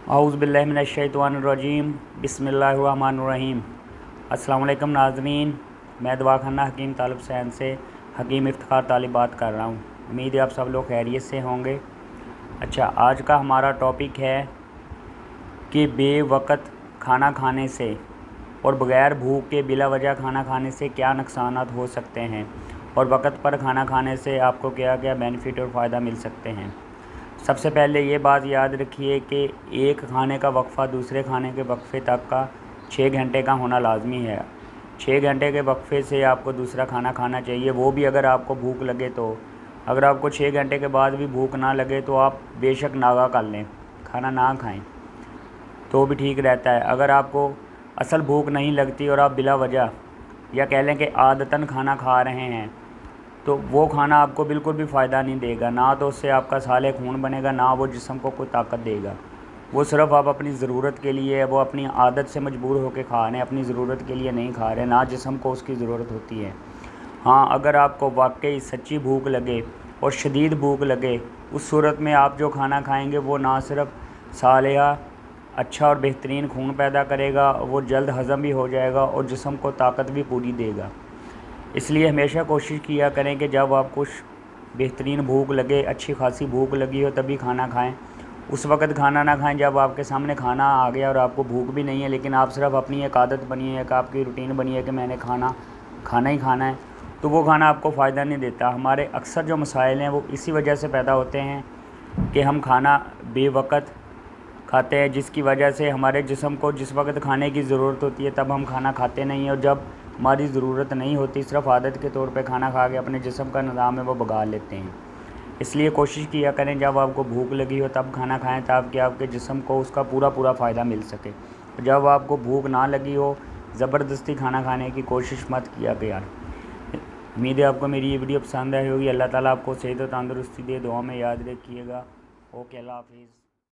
औज़ु बिल्लाहि मिनश्शैतानिर्रजीम बिस्मिल्लाहिर्रहमानिर्रहीम। अस्सलाम वालेकुम नाज़रीन, मैं दवाखाना हकीम तालिब हुसैन से हकीम इफ्तिखार तालिब बात कर रहा हूँ। उम्मीद है आप सब लोग खैरियत से होंगे। अच्छा, आज का हमारा टॉपिक है कि बेवक़्त खाना खाने से और बग़ैर भूख के बिला वजह खाना खाने से क्या नुकसानात हो सकते हैं और वक़्त पर खाना खाने से आपको क्या क्या बेनिफिट और फ़ायदा मिल सकते हैं। सबसे पहले ये बात याद रखिए कि एक खाने का वक्फ़ा दूसरे खाने के वक्फ़े तक का 6 घंटे का होना लाज़मी है। 6 घंटे के वक्फ़े से आपको दूसरा खाना खाना चाहिए, वो भी अगर आपको भूख लगे तो। अगर आपको 6 घंटे के बाद भी भूख ना लगे तो आप बेशक नागा कर लें, खाना ना खाएं तो भी ठीक रहता है। अगर आपको असल भूख नहीं लगती और आप बिला वजह या कह लें कि आदतन खाना खा रहे हैं तो वो खाना आपको बिल्कुल भी फ़ायदा नहीं देगा। ना तो उससे आपका साले खून बनेगा, ना वो जिस्म को कोई ताकत देगा। वो सिर्फ़ आप अपनी ज़रूरत के लिए, वो अपनी आदत से मजबूर होकर खा रहे हैं, अपनी ज़रूरत के लिए नहीं खा रहे, ना जिस्म को उसकी ज़रूरत होती है। हाँ, अगर आपको वाकई सच्ची भूख लगे और शदीद भूख लगे, उस सूरत में आप जो खाना खाएँगे वो ना सिर्फ सालिहा अच्छा और बेहतरीन खून पैदा करेगा, वो जल्द हज़म भी हो जाएगा और जिस्म को ताकत भी पूरी देगा। इसलिए हमेशा कोशिश किया करें कि जब आपको बेहतरीन भूख लगे, अच्छी खासी भूख लगी हो, तभी खाना खाएं। उस वक़्त खाना ना खाएं जब आपके सामने खाना आ गया और आपको भूख भी नहीं है, लेकिन आप सिर्फ अपनी एक आदत बनी है, एक आपकी रूटीन बनी है कि मैंने खाना ही खाना है, तो वो खाना आपको फ़ायदा नहीं देता। हमारे अक्सर जो मसाइल हैं वो इसी वजह से पैदा होते हैं कि हम खाना बेवक़्त खाते हैं, जिसकी वजह से हमारे जिस्म को जिस वक्त खाने की ज़रूरत होती है तब हम खाना खाते नहीं हैं, और जब हमारी ज़रूरत नहीं होती सिर्फ आदत के तौर पे खाना खा के अपने जिस्म का निज़ाम है वो बिगाड़ लेते हैं। इसलिए कोशिश किया करें जब आपको भूख लगी हो तब खाना खाएं, ताकि आपके जिस्म को उसका पूरा फ़ायदा मिल सके। जब आपको भूख ना लगी हो, ज़बरदस्ती खाना खाने की कोशिश मत किया यार। उम्मीद है आपको मेरी ये वीडियो पसंद आई होगी। अल्लाह ताला आपको सेहत और तंदुरुस्ती दे, दुआ में याद रखिएगा। ओके, अल्लाह हाफिज़।